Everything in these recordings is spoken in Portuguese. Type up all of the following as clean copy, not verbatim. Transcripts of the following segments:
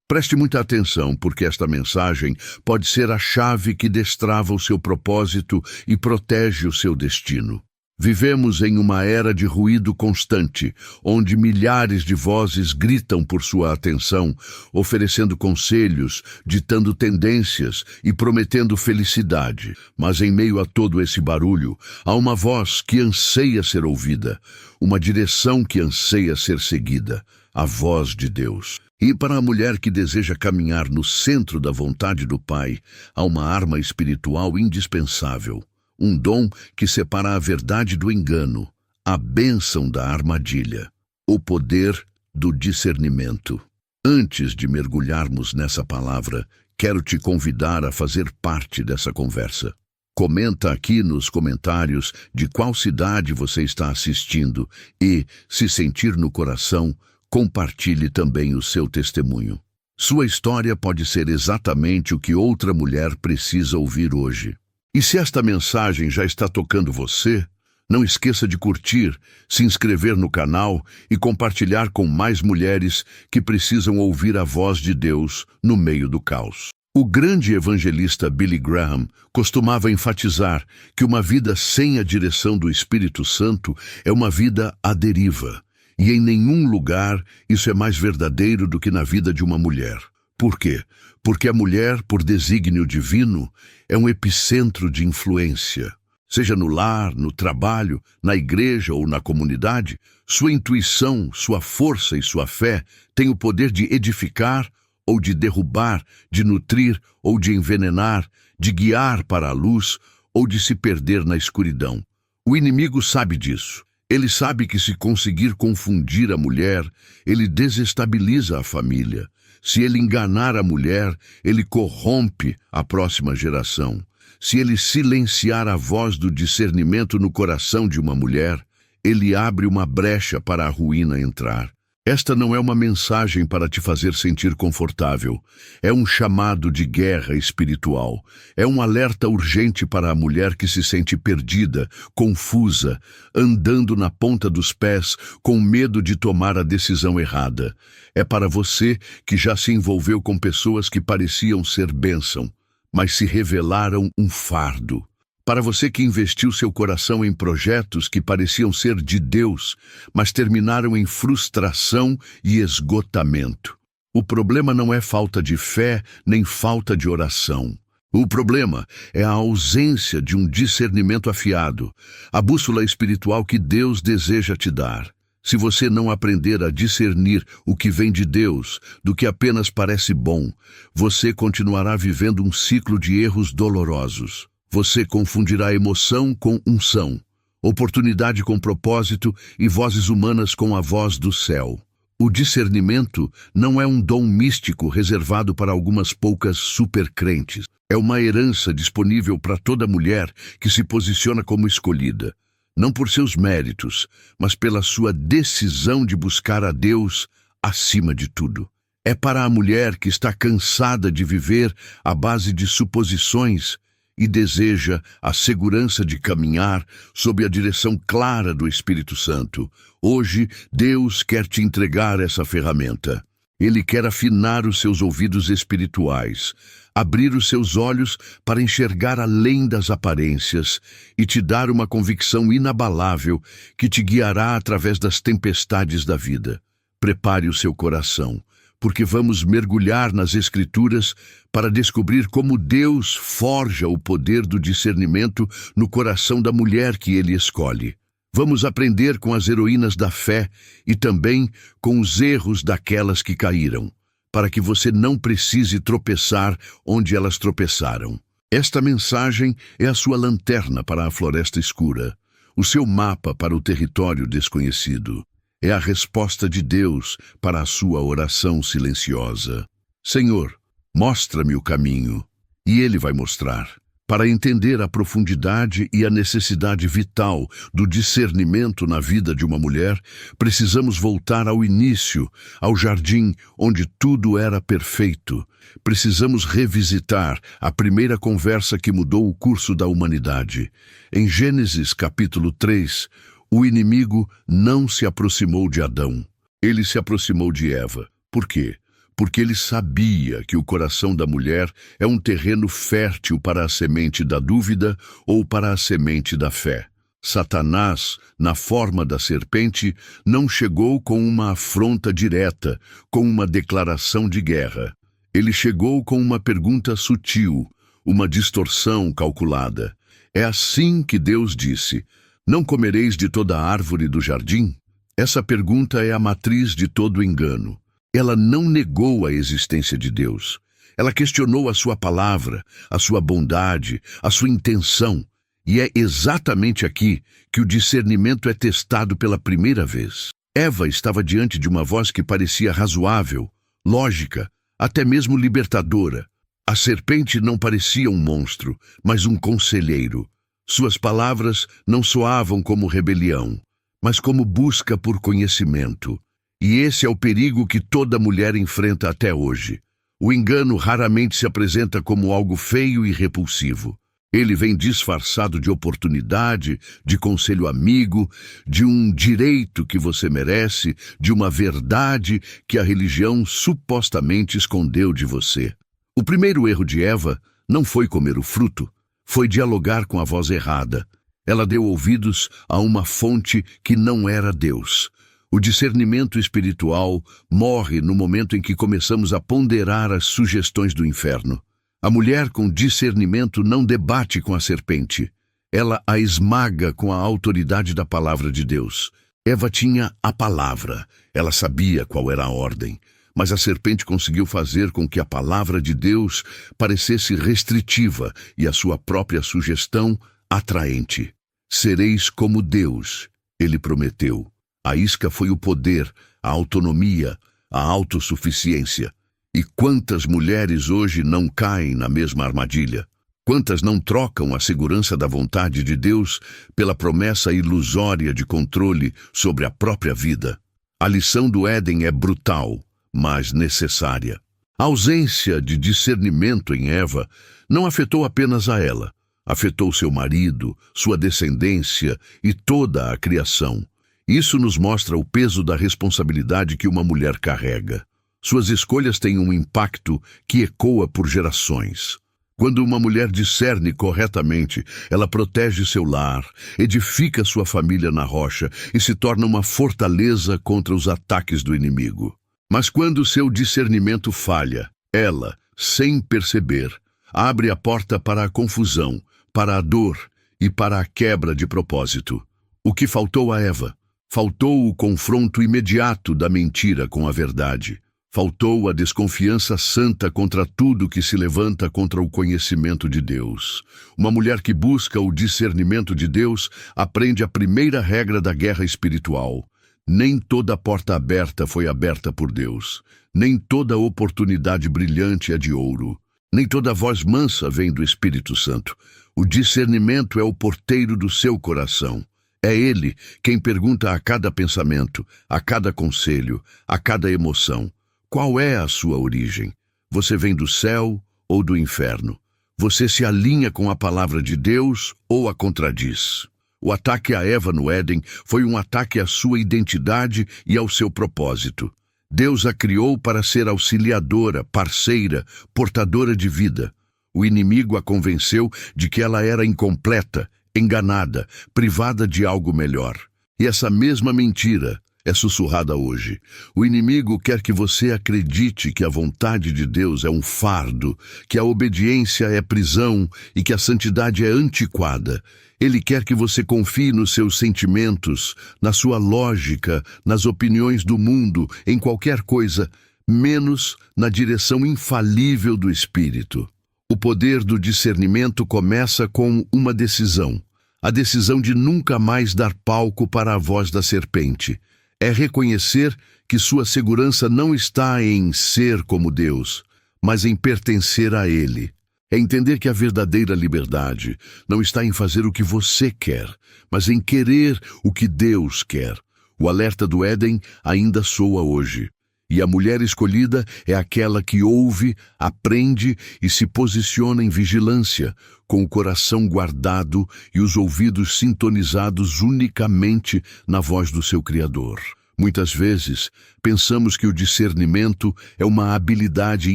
Preste muita atenção, porque esta mensagem pode ser a chave que destrava o seu propósito e protege o seu destino. Vivemos em uma era de ruído constante, onde milhares de vozes gritam por sua atenção, oferecendo conselhos, ditando tendências e prometendo felicidade. Mas em meio a todo esse barulho, há uma voz que anseia ser ouvida, uma direção que anseia ser seguida, a voz de Deus. E para a mulher que deseja caminhar no centro da vontade do Pai, há uma arma espiritual indispensável. Um dom que separa a verdade do engano, a bênção da armadilha, o poder do discernimento. Antes de mergulharmos nessa palavra, quero te convidar a fazer parte dessa conversa. Comenta aqui nos comentários de qual cidade você está assistindo e, se sentir no coração, compartilhe também o seu testemunho. Sua história pode ser exatamente o que outra mulher precisa ouvir hoje. E se esta mensagem já está tocando você, não esqueça de curtir, se inscrever no canal e compartilhar com mais mulheres que precisam ouvir a voz de Deus no meio do caos. O grande evangelista Billy Graham costumava enfatizar que uma vida sem a direção do Espírito Santo é uma vida à deriva, e em nenhum lugar isso é mais verdadeiro do que na vida de uma mulher. Por quê? Porque a mulher, por desígnio divino, é um epicentro de influência. Seja no lar, no trabalho, na igreja ou na comunidade, sua intuição, sua força e sua fé têm o poder de edificar ou de derrubar, de nutrir ou de envenenar, de guiar para a luz ou de se perder na escuridão. O inimigo sabe disso. Ele sabe que se conseguir confundir a mulher, ele desestabiliza a família. Se ele enganar a mulher, ele corrompe a próxima geração. Se ele silenciar a voz do discernimento no coração de uma mulher, ele abre uma brecha para a ruína entrar. Esta não é uma mensagem para te fazer sentir confortável. É um chamado de guerra espiritual. É um alerta urgente para a mulher que se sente perdida, confusa, andando na ponta dos pés, com medo de tomar a decisão errada. É para você que já se envolveu com pessoas que pareciam ser bênção, mas se revelaram um fardo. Para você que investiu seu coração em projetos que pareciam ser de Deus, mas terminaram em frustração e esgotamento. O problema não é falta de fé nem falta de oração. O problema é a ausência de um discernimento afiado, a bússola espiritual que Deus deseja te dar. Se você não aprender a discernir o que vem de Deus do que apenas parece bom, você continuará vivendo um ciclo de erros dolorosos. Você confundirá emoção com unção, oportunidade com propósito e vozes humanas com a voz do céu. O discernimento não é um dom místico reservado para algumas poucas supercrentes. É uma herança disponível para toda mulher que se posiciona como escolhida, não por seus méritos, mas pela sua decisão de buscar a Deus acima de tudo. É para a mulher que está cansada de viver à base de suposições e deseja a segurança de caminhar sob a direção clara do Espírito Santo. Hoje, Deus quer te entregar essa ferramenta. Ele quer afinar os seus ouvidos espirituais, abrir os seus olhos para enxergar além das aparências e te dar uma convicção inabalável que te guiará através das tempestades da vida. Prepare o seu coração, porque vamos mergulhar nas Escrituras para descobrir como Deus forja o poder do discernimento no coração da mulher que Ele escolhe. Vamos aprender com as heroínas da fé e também com os erros daquelas que caíram, para que você não precise tropeçar onde elas tropeçaram. Esta mensagem é a sua lanterna para a floresta escura, o seu mapa para o território desconhecido. É a resposta de Deus para a sua oração silenciosa. Senhor, mostra-me o caminho, e Ele vai mostrar. Para entender a profundidade e a necessidade vital do discernimento na vida de uma mulher, precisamos voltar ao início, ao jardim onde tudo era perfeito. Precisamos revisitar a primeira conversa que mudou o curso da humanidade. Em Gênesis capítulo 3, o inimigo não se aproximou de Adão. Ele se aproximou de Eva. Por quê? porque ele sabia que o coração da mulher é um terreno fértil para a semente da dúvida ou para a semente da fé. Satanás, na forma da serpente, não chegou com uma afronta direta, com uma declaração de guerra. Ele chegou com uma pergunta sutil, uma distorção calculada. É assim que Deus disse: não comereis de toda a árvore do jardim? Essa pergunta é a matriz de todo engano. Ela não negou a existência de Deus. Ela questionou a sua palavra, a sua bondade, a sua intenção. E é exatamente aqui que o discernimento é testado pela primeira vez. Eva estava diante de uma voz que parecia razoável, lógica, até mesmo libertadora. A serpente não parecia um monstro, mas um conselheiro. Suas palavras não soavam como rebelião, mas como busca por conhecimento. E esse é o perigo que toda mulher enfrenta até hoje. O engano raramente se apresenta como algo feio e repulsivo. Ele vem disfarçado de oportunidade, de conselho amigo, de um direito que você merece, de uma verdade que a religião supostamente escondeu de você. O primeiro erro de Eva não foi comer o fruto, foi dialogar com a voz errada. Ela deu ouvidos a uma fonte que não era Deus. O discernimento espiritual morre no momento em que começamos a ponderar as sugestões do inferno. A mulher com discernimento não debate com a serpente. Ela a esmaga com a autoridade da palavra de Deus. Eva tinha a palavra. Ela sabia qual era a ordem. Mas a serpente conseguiu fazer com que a palavra de Deus parecesse restritiva e a sua própria sugestão atraente. Sereis como Deus, ele prometeu. A isca foi o poder, a autonomia, a autossuficiência. E quantas mulheres hoje não caem na mesma armadilha? Quantas não trocam a segurança da vontade de Deus pela promessa ilusória de controle sobre a própria vida? A lição do Éden é brutal, mas necessária. A ausência de discernimento em Eva não afetou apenas a ela. Afetou seu marido, sua descendência e toda a criação. Isso nos mostra o peso da responsabilidade que uma mulher carrega. Suas escolhas têm um impacto que ecoa por gerações. Quando uma mulher discerne corretamente, ela protege seu lar, edifica sua família na rocha e se torna uma fortaleza contra os ataques do inimigo. Mas quando seu discernimento falha, ela, sem perceber, abre a porta para a confusão, para a dor e para a quebra de propósito. O que faltou a Eva? Faltou o confronto imediato da mentira com a verdade. Faltou a desconfiança santa contra tudo que se levanta contra o conhecimento de Deus. Uma mulher que busca o discernimento de Deus aprende a primeira regra da guerra espiritual. Nem toda porta aberta foi aberta por Deus. Nem toda oportunidade brilhante é de ouro. Nem toda voz mansa vem do Espírito Santo. O discernimento é o porteiro do seu coração. É ele quem pergunta a cada pensamento, a cada conselho, a cada emoção: qual é a sua origem? Você vem do céu ou do inferno? Você se alinha com a palavra de Deus ou a contradiz? O ataque a Eva no Éden foi um ataque à sua identidade e ao seu propósito. Deus a criou para ser auxiliadora, parceira, portadora de vida. O inimigo a convenceu de que ela era incompleta, enganada, privada de algo melhor. E essa mesma mentira é sussurrada hoje. O inimigo quer que você acredite que a vontade de Deus é um fardo, que a obediência é prisão e que a santidade é antiquada. Ele quer que você confie nos seus sentimentos, na sua lógica, nas opiniões do mundo, em qualquer coisa, menos na direção infalível do Espírito. O poder do discernimento começa com uma decisão. A decisão de nunca mais dar palco para a voz da serpente. É reconhecer que sua segurança não está em ser como Deus, mas em pertencer a Ele. É entender que a verdadeira liberdade não está em fazer o que você quer, mas em querer o que Deus quer. O alerta do Éden ainda soa hoje. E a mulher escolhida é aquela que ouve, aprende e se posiciona em vigilância, com o coração guardado e os ouvidos sintonizados unicamente na voz do seu Criador. Muitas vezes, pensamos que o discernimento é uma habilidade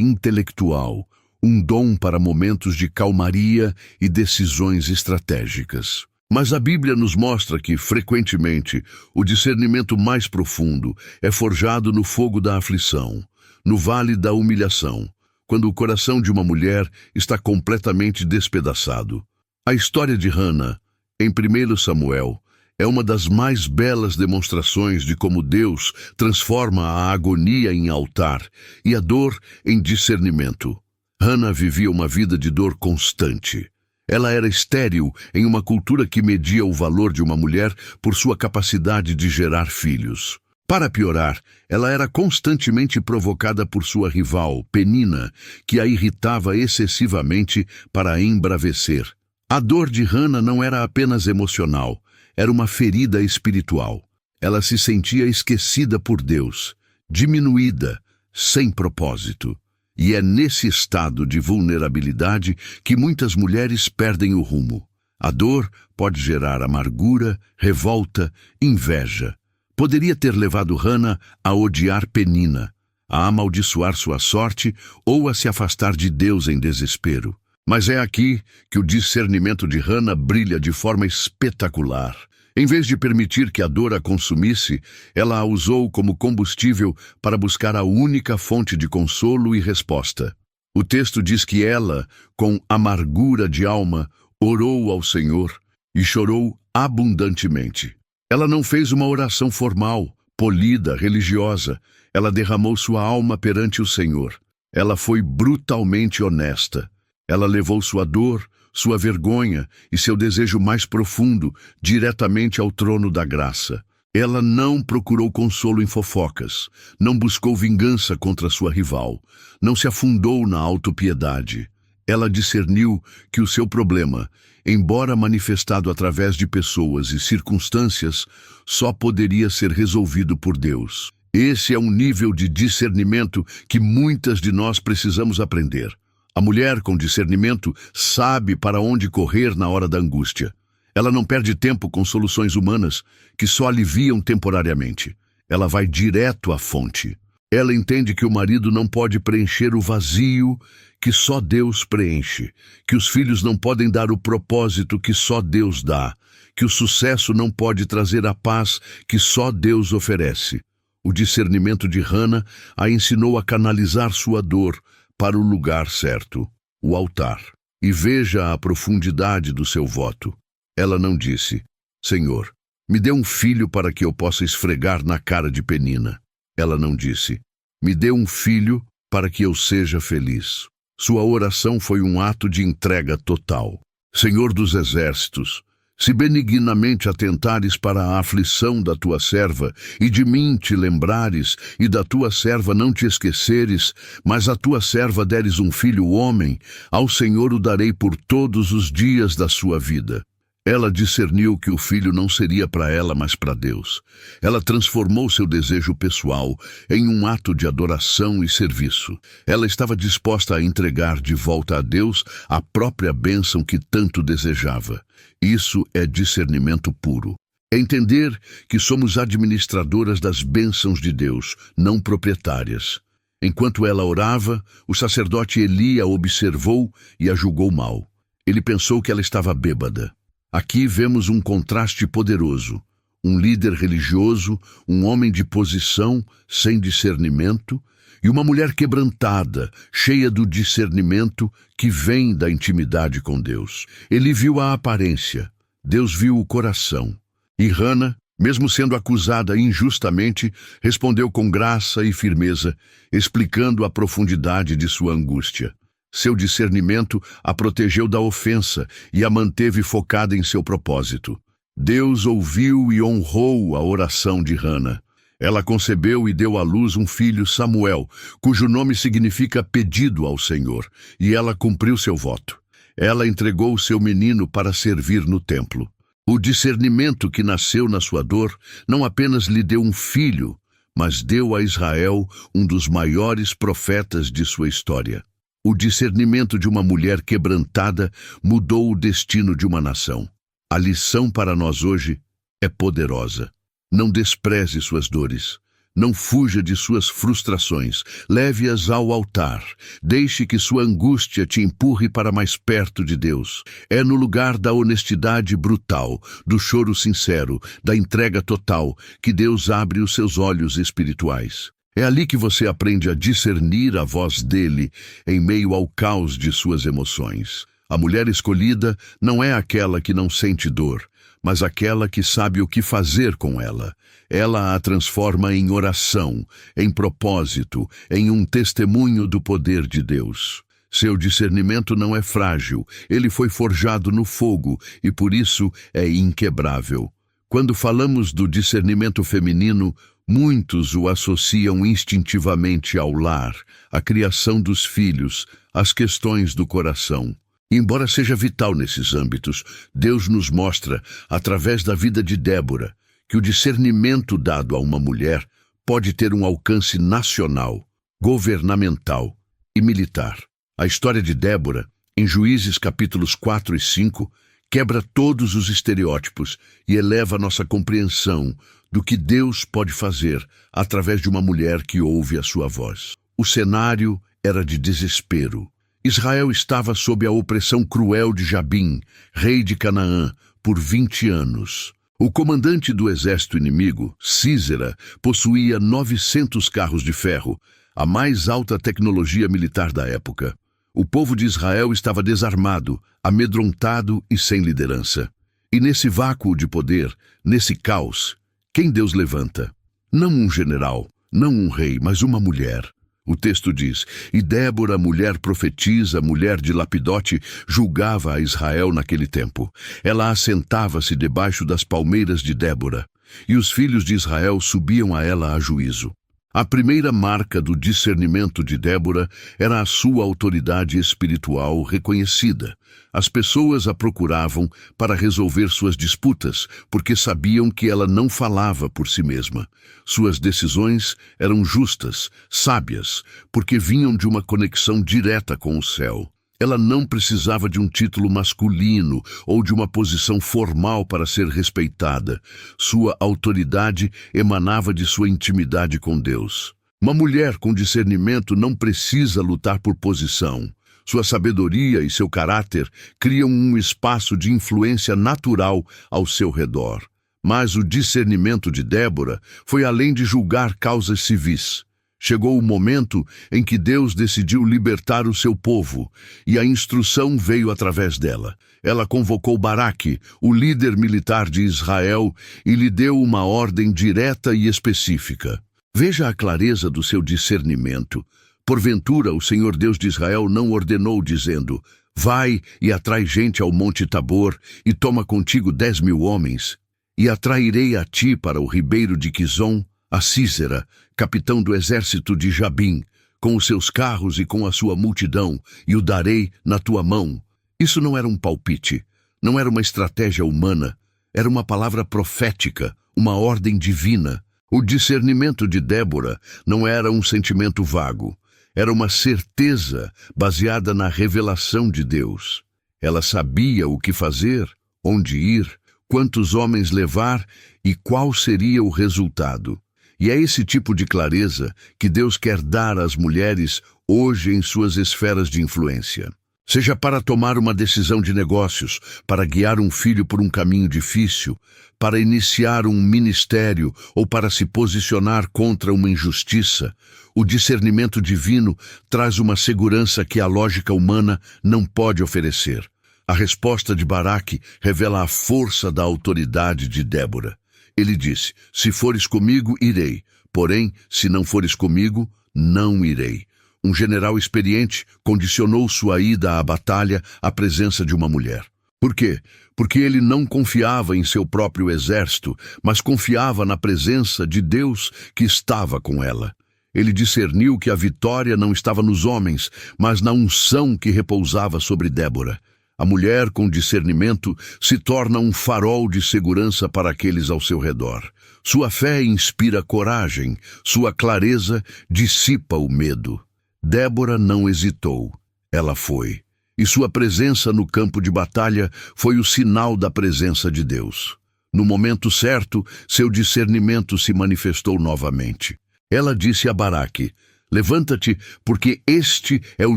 intelectual, um dom para momentos de calmaria e decisões estratégicas. Mas a Bíblia nos mostra que, frequentemente, o discernimento mais profundo é forjado no fogo da aflição, no vale da humilhação, quando o coração de uma mulher está completamente despedaçado. A história de Hana, em 1 Samuel, é uma das mais belas demonstrações de como Deus transforma a agonia em altar e a dor em discernimento. Hana vivia uma vida de dor constante. Ela era estéril em uma cultura que media o valor de uma mulher por sua capacidade de gerar filhos. Para piorar, ela era constantemente provocada por sua rival, Penina, que a irritava excessivamente para a embravecer. A dor de Hana não era apenas emocional, era uma ferida espiritual. Ela se sentia esquecida por Deus, diminuída, sem propósito. E é nesse estado de vulnerabilidade que muitas mulheres perdem o rumo. A dor pode gerar amargura, revolta, inveja. Poderia ter levado Hana a odiar Penina, a amaldiçoar sua sorte ou a se afastar de Deus em desespero. Mas é aqui que o discernimento de Hana brilha de forma espetacular. Em vez de permitir que a dor a consumisse, ela a usou como combustível para buscar a única fonte de consolo e resposta. O texto diz que ela, com amargura de alma, orou ao Senhor e chorou abundantemente. Ela não fez uma oração formal, polida, religiosa. Ela derramou sua alma perante o Senhor. Ela foi brutalmente honesta. Ela levou sua dor, sua vergonha e seu desejo mais profundo diretamente ao trono da graça. Ela não procurou consolo em fofocas, não buscou vingança contra sua rival, não se afundou na autopiedade. Ela discerniu que o seu problema, embora manifestado através de pessoas e circunstâncias, só poderia ser resolvido por Deus. Esse é um nível de discernimento que muitas de nós precisamos aprender. A mulher com discernimento sabe para onde correr na hora da angústia. Ela não perde tempo com soluções humanas que só aliviam temporariamente. Ela vai direto à fonte. Ela entende que o marido não pode preencher o vazio que só Deus preenche, que os filhos não podem dar o propósito que só Deus dá, que o sucesso não pode trazer a paz que só Deus oferece. O discernimento de Hana a ensinou a canalizar sua dor para o lugar certo, o altar. E veja a profundidade do seu voto. Ela não disse: Senhor, me dê um filho para que eu possa esfregar na cara de Penina. Ela não disse: me dê um filho para que eu seja feliz. Sua oração foi um ato de entrega total. Senhor dos exércitos, se benignamente atentares para a aflição da tua serva, e de mim te lembrares, e da tua serva não te esqueceres, mas a tua serva deres um filho homem, ao Senhor o darei por todos os dias da sua vida. Ela discerniu que o filho não seria para ela, mas para Deus. Ela transformou seu desejo pessoal em um ato de adoração e serviço. Ela estava disposta a entregar de volta a Deus a própria bênção que tanto desejava. Isso é discernimento puro. É entender que somos administradoras das bênçãos de Deus, não proprietárias. Enquanto ela orava, o sacerdote Eli a observou e a julgou mal. Ele pensou que ela estava bêbada. Aqui vemos um contraste poderoso. Um líder religioso, um homem de posição, sem discernimento, e uma mulher quebrantada, cheia do discernimento que vem da intimidade com Deus. Ele viu a aparência, Deus viu o coração. E Hana, mesmo sendo acusada injustamente, respondeu com graça e firmeza, explicando a profundidade de sua angústia. Seu discernimento a protegeu da ofensa e a manteve focada em seu propósito. Deus ouviu e honrou a oração de Hana. Ela concebeu e deu à luz um filho, Samuel, cujo nome significa pedido ao Senhor, e ela cumpriu seu voto. Ela entregou seu menino para servir no templo. O discernimento que nasceu na sua dor não apenas lhe deu um filho, mas deu a Israel um dos maiores profetas de sua história. O discernimento de uma mulher quebrantada mudou o destino de uma nação. A lição para nós hoje é poderosa. Não despreze suas dores. Não fuja de suas frustrações. Leve-as ao altar. Deixe que sua angústia te empurre para mais perto de Deus. É no lugar da honestidade brutal, do choro sincero, da entrega total, que Deus abre os seus olhos espirituais. É ali que você aprende a discernir a voz dele em meio ao caos de suas emoções. A mulher escolhida não é aquela que não sente dor, mas aquela que sabe o que fazer com ela. Ela a transforma em oração, em propósito, em um testemunho do poder de Deus. Seu discernimento não é frágil, ele foi forjado no fogo e por isso é inquebrável. Quando falamos do discernimento feminino, muitos o associam instintivamente ao lar, à criação dos filhos, às questões do coração. Embora seja vital nesses âmbitos, Deus nos mostra, através da vida de Débora, que o discernimento dado a uma mulher pode ter um alcance nacional, governamental e militar. A história de Débora, em Juízes capítulos 4 e 5, quebra todos os estereótipos e eleva nossa compreensão do que Deus pode fazer através de uma mulher que ouve a sua voz. O cenário era de desespero. Israel estava sob a opressão cruel de Jabim, rei de Canaã, por 20 anos. O comandante do exército inimigo, Sísera, possuía 900 carros de ferro, a mais alta tecnologia militar da época. O povo de Israel estava desarmado, amedrontado e sem liderança. E nesse vácuo de poder, nesse caos, quem Deus levanta? Não um general, não um rei, mas uma mulher. O texto diz, e Débora, mulher profetisa, mulher de Lapidote, julgava a Israel naquele tempo. Ela assentava-se debaixo das palmeiras de Débora, e os filhos de Israel subiam a ela a juízo. A primeira marca do discernimento de Débora era a sua autoridade espiritual reconhecida. As pessoas a procuravam para resolver suas disputas, porque sabiam que ela não falava por si mesma. Suas decisões eram justas, sábias, porque vinham de uma conexão direta com o céu. Ela não precisava de um título masculino ou de uma posição formal para ser respeitada. Sua autoridade emanava de sua intimidade com Deus. Uma mulher com discernimento não precisa lutar por posição. Sua sabedoria e seu caráter criam um espaço de influência natural ao seu redor. Mas o discernimento de Débora foi além de julgar causas civis. Chegou o momento em que Deus decidiu libertar o seu povo, e a instrução veio através dela. Ela convocou Baraque, o líder militar de Israel, e lhe deu uma ordem direta e específica. Veja a clareza do seu discernimento. Porventura, o Senhor Deus de Israel não ordenou, dizendo, vai e atrai gente ao Monte Tabor, e toma contigo 10.000 homens, e atrairei a ti para o ribeiro de Quizon, a Sísera, capitão do exército de Jabim, com os seus carros e com a sua multidão, e o darei na tua mão. Isso não era um palpite, não era uma estratégia humana, era uma palavra profética, uma ordem divina. O discernimento de Débora não era um sentimento vago, era uma certeza baseada na revelação de Deus. Ela sabia o que fazer, onde ir, quantos homens levar e qual seria o resultado. E é esse tipo de clareza que Deus quer dar às mulheres hoje em suas esferas de influência. Seja para tomar uma decisão de negócios, para guiar um filho por um caminho difícil, para iniciar um ministério ou para se posicionar contra uma injustiça, o discernimento divino traz uma segurança que a lógica humana não pode oferecer. A resposta de Baraque revela a força da autoridade de Débora. Ele disse, se fores comigo, irei. Porém, se não fores comigo, não irei. Um general experiente condicionou sua ida à batalha à presença de uma mulher. Por quê? Porque ele não confiava em seu próprio exército, mas confiava na presença de Deus que estava com ela. Ele discerniu que a vitória não estava nos homens, mas na unção que repousava sobre Débora. A mulher com discernimento se torna um farol de segurança para aqueles ao seu redor. Sua fé inspira coragem, sua clareza dissipa o medo. Débora não hesitou, ela foi. E sua presença no campo de batalha foi o sinal da presença de Deus. No momento certo, seu discernimento se manifestou novamente. Ela disse a Baraque: levanta-te, porque este é o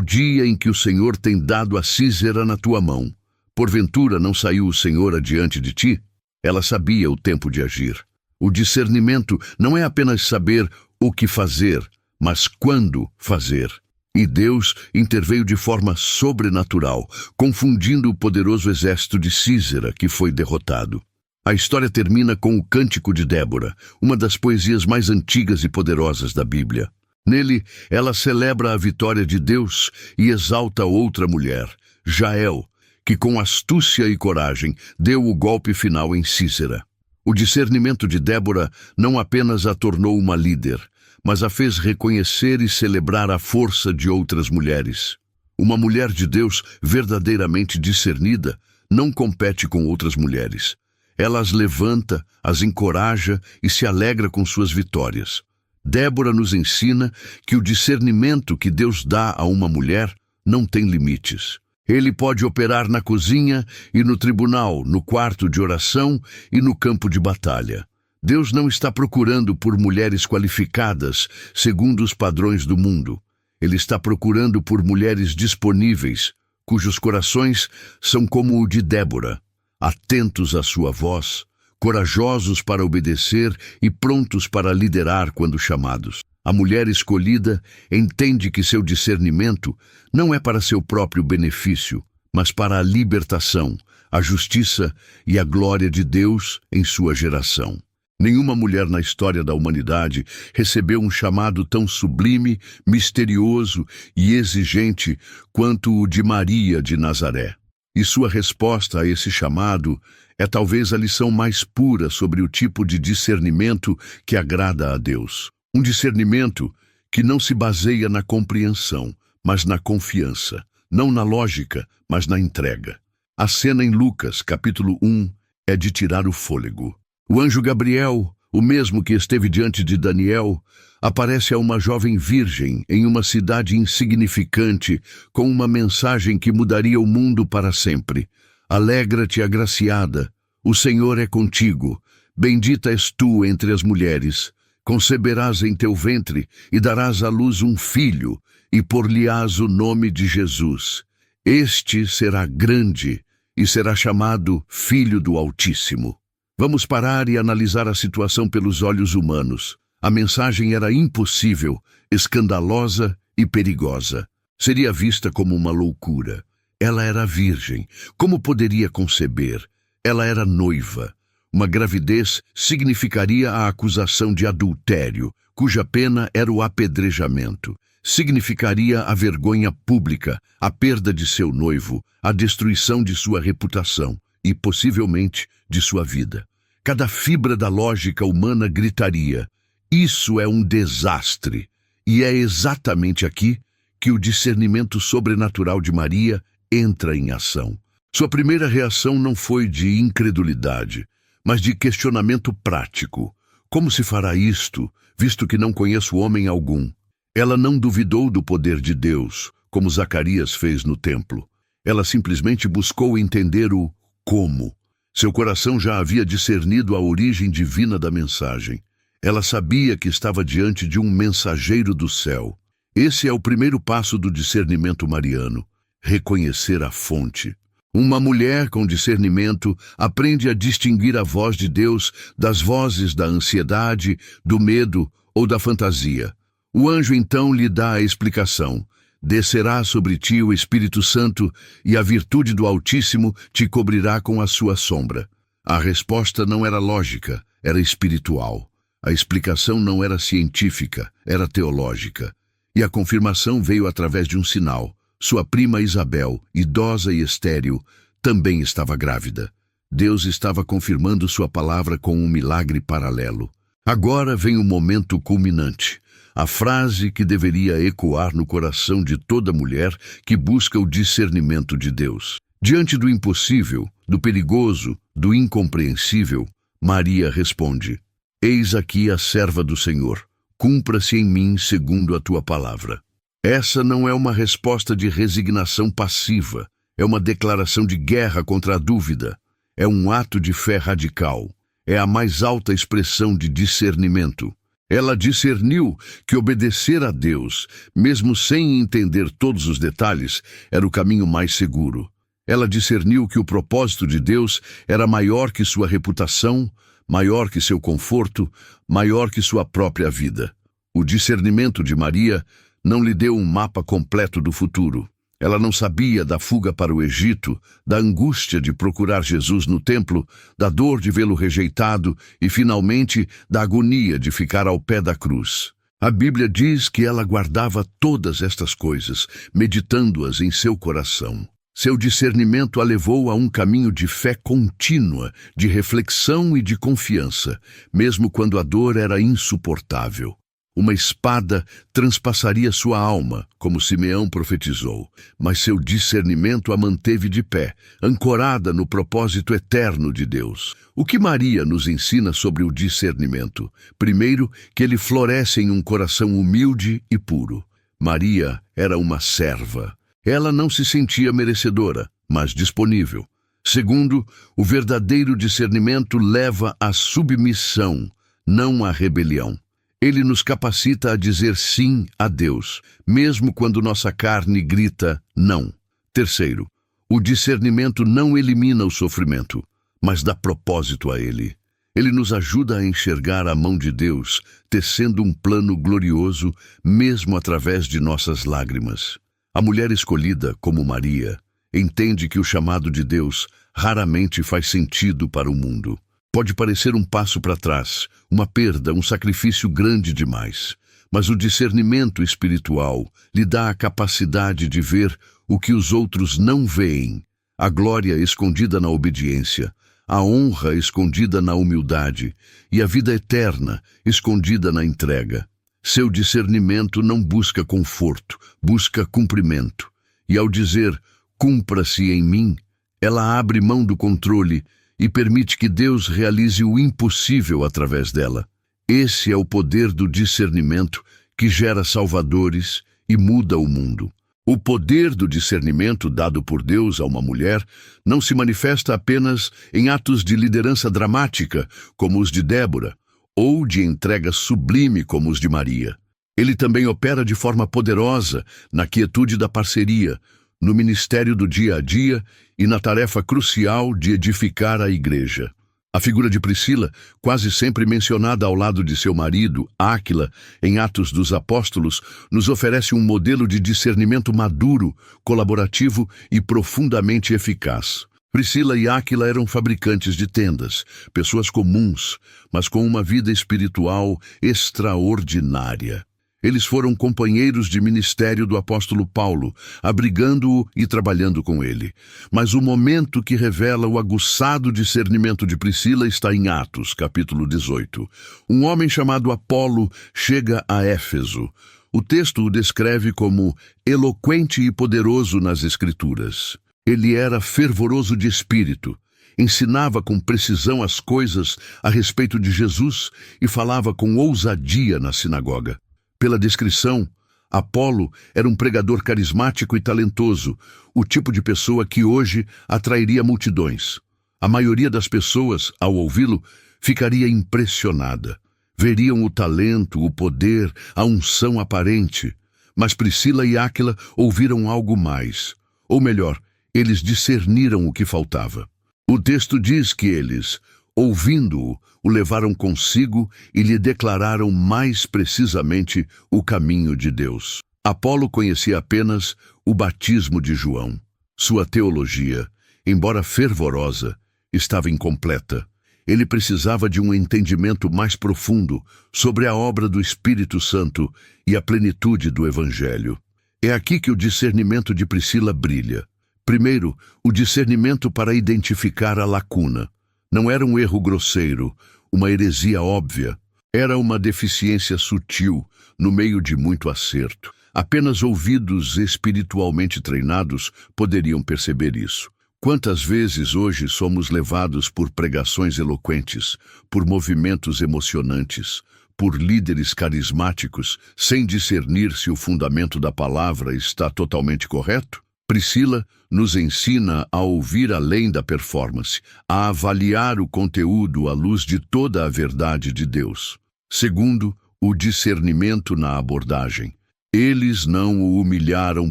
dia em que o Senhor tem dado a Sísera na tua mão. Porventura não saiu o Senhor adiante de ti? Ela sabia o tempo de agir. O discernimento não é apenas saber o que fazer, mas quando fazer. E Deus interveio de forma sobrenatural, confundindo o poderoso exército de Sísera, que foi derrotado. A história termina com o Cântico de Débora, uma das poesias mais antigas e poderosas da Bíblia. Nele, ela celebra a vitória de Deus e exalta outra mulher, Jael, que com astúcia e coragem deu o golpe final em Sísera. O discernimento de Débora não apenas a tornou uma líder, mas a fez reconhecer e celebrar a força de outras mulheres. Uma mulher de Deus verdadeiramente discernida não compete com outras mulheres. Ela as levanta, as encoraja e se alegra com suas vitórias. Débora nos ensina que o discernimento que Deus dá a uma mulher não tem limites. Ele pode operar na cozinha e no tribunal, no quarto de oração e no campo de batalha. Deus não está procurando por mulheres qualificadas segundo os padrões do mundo. Ele está procurando por mulheres disponíveis, cujos corações são como o de Débora, atentos à sua voz, corajosos para obedecer e prontos para liderar quando chamados. A mulher escolhida entende que seu discernimento não é para seu próprio benefício, mas para a libertação, a justiça e a glória de Deus em sua geração. Nenhuma mulher na história da humanidade recebeu um chamado tão sublime, misterioso e exigente quanto o de Maria de Nazaré. E sua resposta a esse chamado é talvez a lição mais pura sobre o tipo de discernimento que agrada a Deus. Um discernimento que não se baseia na compreensão, mas na confiança. Não na lógica, mas na entrega. A cena em Lucas, capítulo 1, é de tirar o fôlego. O anjo Gabriel, o mesmo que esteve diante de Daniel, aparece a uma jovem virgem em uma cidade insignificante com uma mensagem que mudaria o mundo para sempre. Alegra-te, agraciada, o Senhor é contigo. Bendita és tu entre as mulheres. Conceberás em teu ventre e darás à luz um filho, e por-lhe-ás o nome de Jesus. Este será grande e será chamado Filho do Altíssimo. Vamos parar e analisar a situação pelos olhos humanos. A mensagem era impossível, escandalosa e perigosa. Seria vista como uma loucura. Ela era virgem. Como poderia conceber? Ela era noiva. Uma gravidez significaria a acusação de adultério, cuja pena era o apedrejamento. Significaria a vergonha pública, a perda de seu noivo, a destruição de sua reputação e, possivelmente, de sua vida. Cada fibra da lógica humana gritaria: isso é um desastre. E é exatamente aqui que o discernimento sobrenatural de Maria entra em ação. Sua primeira reação não foi de incredulidade, mas de questionamento prático. Como se fará isto, visto que não conheço homem algum? Ela não duvidou do poder de Deus, como Zacarias fez no templo. Ela simplesmente buscou entender o como. Seu coração já havia discernido a origem divina da mensagem. Ela sabia que estava diante de um mensageiro do céu. Esse é o primeiro passo do discernimento mariano: reconhecer a fonte. Uma mulher com discernimento aprende a distinguir a voz de Deus das vozes da ansiedade, do medo ou da fantasia. O anjo então lhe dá a explicação: descerá sobre ti o Espírito Santo e a virtude do Altíssimo te cobrirá com a sua sombra. A resposta não era lógica, era espiritual. A explicação não era científica, era teológica. E a confirmação veio através de um sinal. Sua prima Isabel, idosa e estéril, também estava grávida. Deus estava confirmando sua palavra com um milagre paralelo. Agora vem o momento culminante. A frase que deveria ecoar no coração de toda mulher que busca o discernimento de Deus. Diante do impossível, do perigoso, do incompreensível, Maria responde: eis aqui a serva do Senhor. Cumpra-se em mim segundo a tua palavra. Essa não é uma resposta de resignação passiva, é uma declaração de guerra contra a dúvida, é um ato de fé radical. é a mais alta expressão de discernimento. Ela discerniu que obedecer a Deus, mesmo sem entender todos os detalhes, era o caminho mais seguro. Ela discerniu que o propósito de Deus era maior que sua reputação, maior que seu conforto, maior que sua própria vida. O discernimento de Maria não lhe deu um mapa completo do futuro. Ela não sabia da fuga para o Egito, da angústia de procurar Jesus no templo, da dor de vê-lo rejeitado e, finalmente, da agonia de ficar ao pé da cruz. A Bíblia diz que ela guardava todas estas coisas, meditando-as em seu coração. Seu discernimento a levou a um caminho de fé contínua, de reflexão e de confiança, mesmo quando a dor era insuportável. Uma espada transpassaria sua alma, como Simeão profetizou, mas seu discernimento a manteve de pé, ancorada no propósito eterno de Deus. O que Maria nos ensina sobre o discernimento? Primeiro, que ele floresce em um coração humilde e puro. Maria era uma serva. Ela não se sentia merecedora, mas disponível. Segundo, o verdadeiro discernimento leva à submissão, não à rebelião. Ele nos capacita a dizer sim a Deus, mesmo quando nossa carne grita não. Terceiro, o discernimento não elimina o sofrimento, mas dá propósito a ele. Ele nos ajuda a enxergar a mão de Deus, tecendo um plano glorioso, mesmo através de nossas lágrimas. A mulher escolhida, como Maria, entende que o chamado de Deus raramente faz sentido para o mundo. Pode parecer um passo para trás, uma perda, um sacrifício grande demais. Mas o discernimento espiritual lhe dá a capacidade de ver o que os outros não veem, a glória escondida na obediência, a honra escondida na humildade e a vida eterna escondida na entrega. Seu discernimento não busca conforto, busca cumprimento. E ao dizer, cumpra-se em mim, ela abre mão do controle e permite que Deus realize o impossível através dela. Esse é o poder do discernimento que gera salvadores e muda o mundo. O poder do discernimento dado por Deus a uma mulher não se manifesta apenas em atos de liderança dramática, como os de Débora, ou de entrega sublime como os de Maria. Ele também opera de forma poderosa na quietude da parceria, no ministério do dia a dia e na tarefa crucial de edificar a igreja. A figura de Priscila, quase sempre mencionada ao lado de seu marido, Áquila, em Atos dos Apóstolos, nos oferece um modelo de discernimento maduro, colaborativo e profundamente eficaz. Priscila e Áquila eram fabricantes de tendas, pessoas comuns, mas com uma vida espiritual extraordinária. Eles foram companheiros de ministério do apóstolo Paulo, abrigando-o e trabalhando com ele. Mas o momento que revela o aguçado discernimento de Priscila está em Atos, capítulo 18. Um homem chamado Apolo chega a Éfeso. O texto o descreve como eloquente e poderoso nas Escrituras. Ele era fervoroso de espírito, ensinava com precisão as coisas a respeito de Jesus e falava com ousadia na sinagoga. Pela descrição, Apolo era um pregador carismático e talentoso, o tipo de pessoa que hoje atrairia multidões. A maioria das pessoas, ao ouvi-lo, ficaria impressionada. Veriam o talento, o poder, a unção aparente. Mas Priscila e Áquila ouviram algo mais. Ou melhor, eles discerniram o que faltava. O texto diz que eles, ouvindo-o, o levaram consigo e lhe declararam mais precisamente o caminho de Deus. Apolo conhecia apenas o batismo de João. Sua teologia, embora fervorosa, estava incompleta. Ele precisava de um entendimento mais profundo sobre a obra do Espírito Santo e a plenitude do Evangelho. É aqui que o discernimento de Priscila brilha. Primeiro, o discernimento para identificar a lacuna. Não era um erro grosseiro, uma heresia óbvia. Era uma deficiência sutil, no meio de muito acerto. Apenas ouvidos espiritualmente treinados poderiam perceber isso. Quantas vezes hoje somos levados por pregações eloquentes, por movimentos emocionantes, por líderes carismáticos, sem discernir se o fundamento da palavra está totalmente correto? Priscila nos ensina a ouvir além da performance, a avaliar o conteúdo à luz de toda a verdade de Deus. Segundo, o discernimento na abordagem. Eles não o humilharam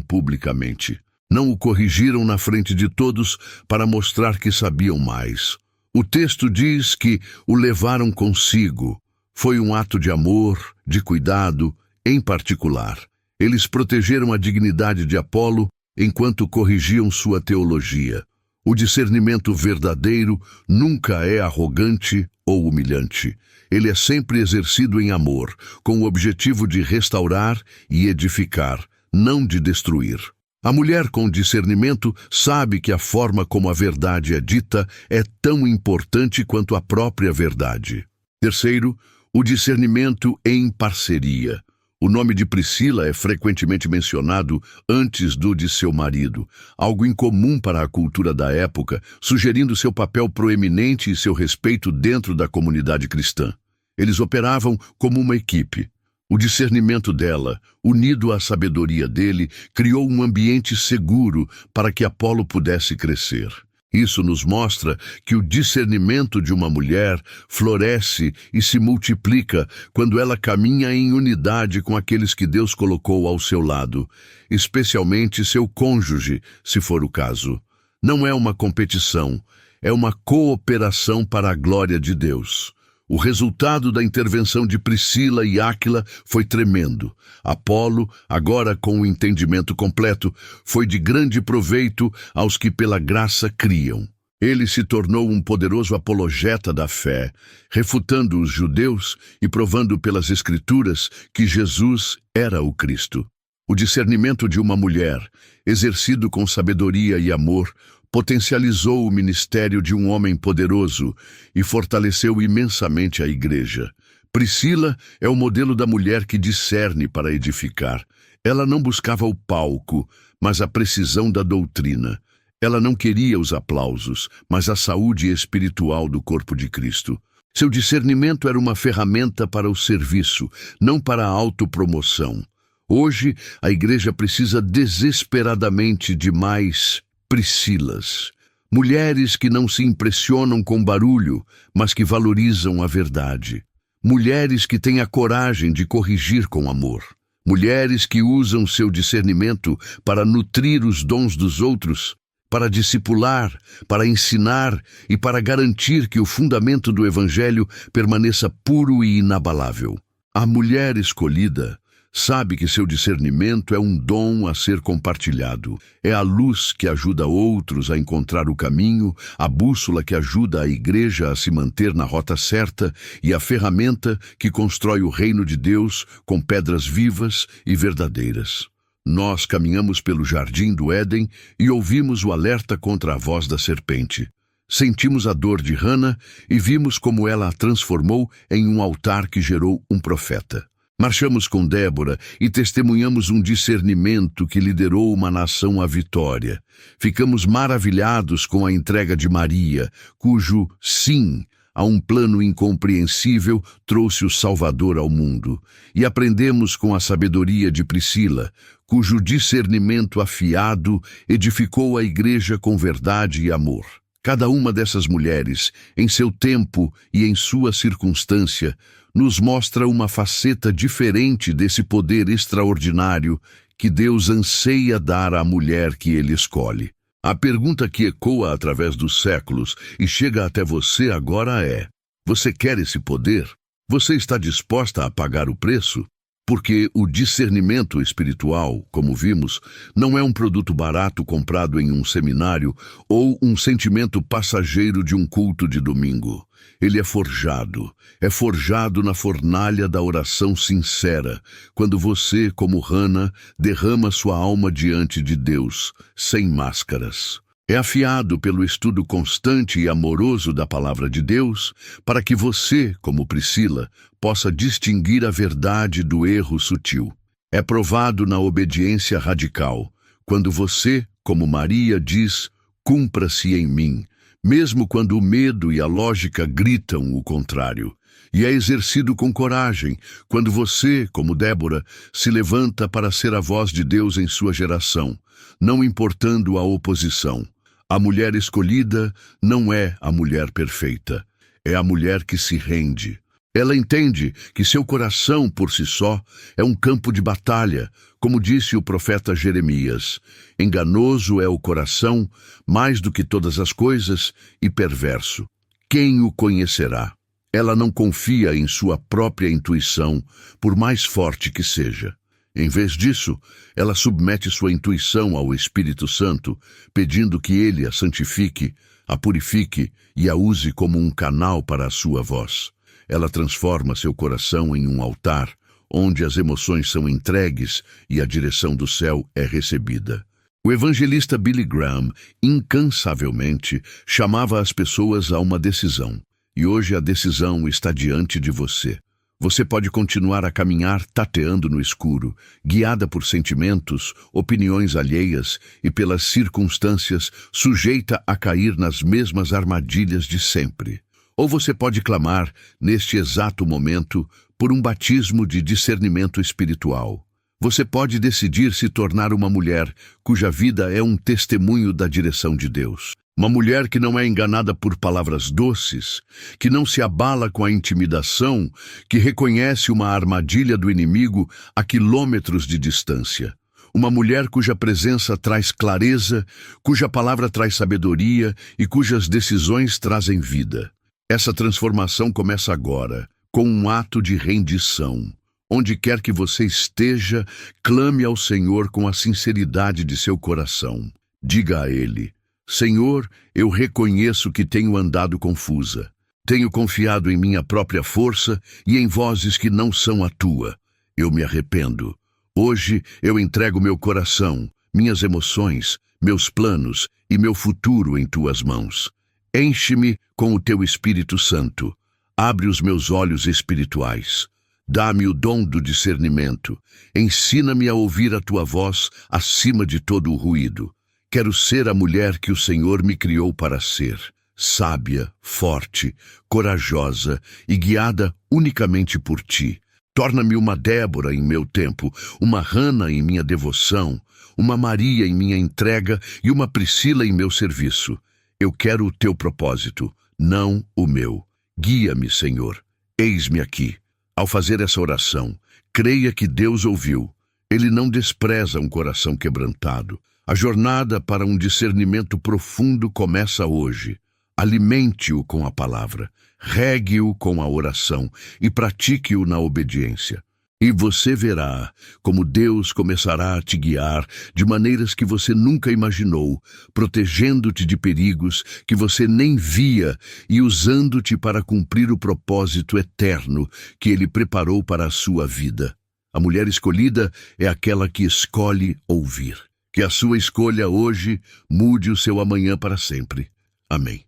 publicamente. Não o corrigiram na frente de todos para mostrar que sabiam mais. O texto diz que o levaram consigo. Foi um ato de amor, de cuidado, em particular. Eles protegeram a dignidade de Apolo enquanto corrigiam sua teologia. O discernimento verdadeiro nunca é arrogante ou humilhante. Ele é sempre exercido em amor, com o objetivo de restaurar e edificar, não de destruir. A mulher com discernimento sabe que a forma como a verdade é dita é tão importante quanto a própria verdade. Terceiro, o discernimento em parceria. O nome de Priscila é frequentemente mencionado antes do de seu marido, algo incomum para a cultura da época, sugerindo seu papel proeminente e seu respeito dentro da comunidade cristã. Eles operavam como uma equipe. O discernimento dela, unido à sabedoria dele, criou um ambiente seguro para que Apolo pudesse crescer. Isso nos mostra que o discernimento de uma mulher floresce e se multiplica quando ela caminha em unidade com aqueles que Deus colocou ao seu lado, especialmente seu cônjuge, se for o caso. Não é uma competição, é uma cooperação para a glória de Deus. O resultado da intervenção de Priscila e Áquila foi tremendo. Apolo, agora com o entendimento completo, foi de grande proveito aos que pela graça criam. Ele se tornou um poderoso apologeta da fé, refutando os judeus e provando pelas Escrituras que Jesus era o Cristo. O discernimento de uma mulher, exercido com sabedoria e amor, potencializou o ministério de um homem poderoso e fortaleceu imensamente a igreja. Priscila é o modelo da mulher que discerne para edificar. Ela não buscava o palco, mas a precisão da doutrina. Ela não queria os aplausos, mas a saúde espiritual do corpo de Cristo. Seu discernimento era uma ferramenta para o serviço, não para a autopromoção. Hoje, a igreja precisa desesperadamente de mais Priscilas, mulheres que não se impressionam com barulho, mas que valorizam a verdade. Mulheres que têm a coragem de corrigir com amor. Mulheres que usam seu discernimento para nutrir os dons dos outros, para discipular, para ensinar e para garantir que o fundamento do Evangelho permaneça puro e inabalável. A mulher escolhida sabe que seu discernimento é um dom a ser compartilhado. É a luz que ajuda outros a encontrar o caminho, a bússola que ajuda a igreja a se manter na rota certa e a ferramenta que constrói o reino de Deus com pedras vivas e verdadeiras. Nós caminhamos pelo jardim do Éden e ouvimos o alerta contra a voz da serpente. Sentimos a dor de Hana e vimos como ela a transformou em um altar que gerou um profeta. Marchamos com Débora e testemunhamos um discernimento que liderou uma nação à vitória. Ficamos maravilhados com a entrega de Maria, cujo sim a um plano incompreensível trouxe o Salvador ao mundo. E aprendemos com a sabedoria de Priscila, cujo discernimento afiado edificou a igreja com verdade e amor. Cada uma dessas mulheres, em seu tempo e em sua circunstância, nos mostra uma faceta diferente desse poder extraordinário que Deus anseia dar à mulher que Ele escolhe. A pergunta que ecoa através dos séculos e chega até você agora é: você quer esse poder? Você está disposta a pagar o preço? Porque o discernimento espiritual, como vimos, não é um produto barato comprado em um seminário ou um sentimento passageiro de um culto de domingo. Ele é forjado na fornalha da oração sincera, quando você, como Hana, derrama sua alma diante de Deus, sem máscaras. É afiado pelo estudo constante e amoroso da palavra de Deus, para que você, como Priscila, possa distinguir a verdade do erro sutil. É provado na obediência radical, quando você, como Maria, diz: cumpra-se em mim, mesmo quando o medo e a lógica gritam o contrário. e é exercido com coragem quando você, como Débora, se levanta para ser a voz de Deus em sua geração, não importando a oposição. A mulher escolhida não é a mulher perfeita, é a mulher que se rende. Ela entende que seu coração, por si só, é um campo de batalha, como disse o profeta Jeremias. Enganoso é o coração, mais do que todas as coisas, e perverso. Quem o conhecerá? Ela não confia em sua própria intuição, por mais forte que seja. Em vez disso, ela submete sua intuição ao Espírito Santo, pedindo que ele a santifique, a purifique e a use como um canal para a sua voz. Ela transforma seu coração em um altar, onde as emoções são entregues e a direção do céu é recebida. O evangelista Billy Graham, incansavelmente, chamava as pessoas a uma decisão. E hoje a decisão está diante de você. Você pode continuar a caminhar tateando no escuro, guiada por sentimentos, opiniões alheias e pelas circunstâncias, sujeita a cair nas mesmas armadilhas de sempre. Ou você pode clamar, neste exato momento, por um batismo de discernimento espiritual. Você pode decidir se tornar uma mulher cuja vida é um testemunho da direção de Deus. Uma mulher que não é enganada por palavras doces, que não se abala com a intimidação, que reconhece uma armadilha do inimigo a quilômetros de distância. Uma mulher cuja presença traz clareza, cuja palavra traz sabedoria e cujas decisões trazem vida. Essa transformação começa agora, com um ato de rendição. Onde quer que você esteja, clame ao Senhor com a sinceridade de seu coração. Diga a Ele: Senhor, eu reconheço que tenho andado confusa. Tenho confiado em minha própria força e em vozes que não são a tua. Eu me arrependo. Hoje eu entrego meu coração, minhas emoções, meus planos e meu futuro em tuas mãos. Enche-me com o teu Espírito Santo. Abre os meus olhos espirituais. Dá-me o dom do discernimento. Ensina-me a ouvir a tua voz acima de todo o ruído. Quero ser a mulher que o Senhor me criou para ser. Sábia, forte, corajosa e guiada unicamente por ti. Torna-me uma Débora em meu tempo, uma Hana em minha devoção, uma Maria em minha entrega e uma Priscila em meu serviço. Eu quero o teu propósito, não o meu. Guia-me, Senhor. Eis-me aqui. Ao fazer essa oração, creia que Deus ouviu. Ele não despreza um coração quebrantado. A jornada para um discernimento profundo começa hoje. Alimente-o com a palavra, regue-o com a oração e pratique-o na obediência. E você verá como Deus começará a te guiar de maneiras que você nunca imaginou, protegendo-te de perigos que você nem via e usando-te para cumprir o propósito eterno que Ele preparou para a sua vida. A mulher escolhida é aquela que escolhe ouvir. Que a sua escolha hoje mude o seu amanhã para sempre. Amém.